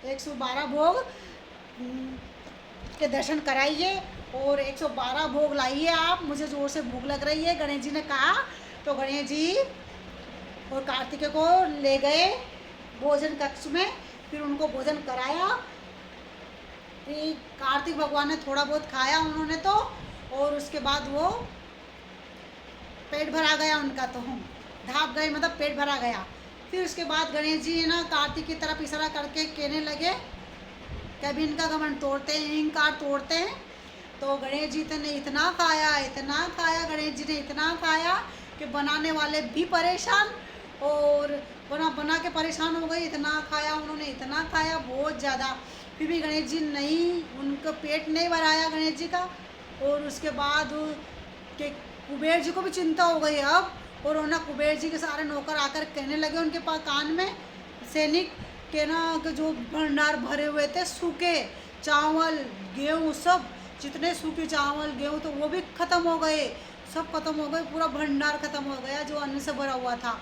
112 भोग के दर्शन कराइए और 112 भोग लाइए आप, मुझे ज़ोर से भूख लग रही है। गणेश जी ने कहा तो गणेश जी और कार्तिकेय को ले गए भोजन कक्ष में, फिर उनको भोजन कराया। फिर कार्तिक भगवान ने थोड़ा बहुत खाया उन्होंने तो, और उसके बाद वो पेट भरा गया उनका, तो हम ढाप गए, मतलब पेट भरा गया। फिर उसके बाद गणेश जी ना कार्तिक की तरफ इशारा करके कहने लगे, कभी इनका घमंड तोड़ते हैं, अहंकार तोड़ते हैं। तो गणेश जी ने इतना खाया, इतना खाया, गणेश जी ने इतना खाया कि बनाने वाले भी परेशान और बना बना के परेशान हो गए। इतना खाया उन्होंने, इतना खाया, बहुत ज़्यादा। फिर भी गणेश जी नहीं, उनका पेट नहीं भराया गणेश जी का। और उसके बाद के कुबेर जी को भी चिंता हो गई अब, और ना कुबेर जी के सारे नौकर आकर कहने लगे उनके पास कान में, सैनिक के ना कि जो भंडार भरे हुए थे, सूखे चावल गेहूँ सब, जितने सूखे चावल गेहूँ तो वो भी ख़त्म हो गए, सब ख़त्म हो गए, पूरा भंडार ख़त्म हो गया जो अन्न से भरा हुआ था।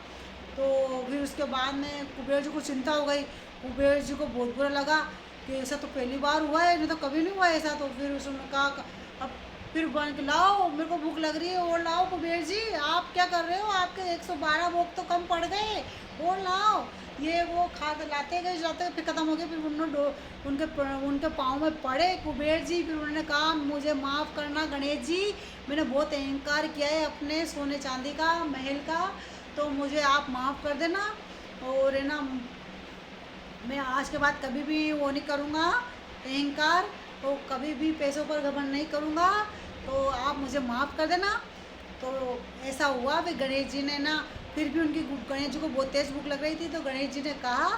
तो फिर उसके बाद में कुबेर जी को चिंता हो गई। कुबेर जी को बहुत बुरा लगा कि ऐसा तो पहली बार हुआ है, नहीं तो कभी नहीं हुआ ऐसा। तो फिर उसने कहा अब फिर बन के लाओ, मेरे को भूख लग रही है और लाओ कुबेर जी, आप क्या कर रहे हो, आपके 112 भोग तो कम पड़ गए, और लाओ। ये वो खाद लाते गए जाते फिर ख़त्म हो गए। फिर उन्होंने उनके पाँव में पड़े कुबेर जी। फिर उन्होंने कहा मुझे माफ़ करना गणेश जी, मैंने बहुत अहंकार किया है अपने सोने चांदी का महल का, तो मुझे आप माफ़ कर देना। और है ना, मैं आज के बाद कभी भी वो नहीं करूँगा अहंकार, तो कभी भी पैसों पर घमंड नहीं करूँगा, तो आप मुझे माफ़ कर देना। तो ऐसा हुआ। फिर गणेश जी ने ना, फिर भी उनकी गणेश जी को बहुत तेज़ भूख लग रही थी, तो गणेश जी ने कहा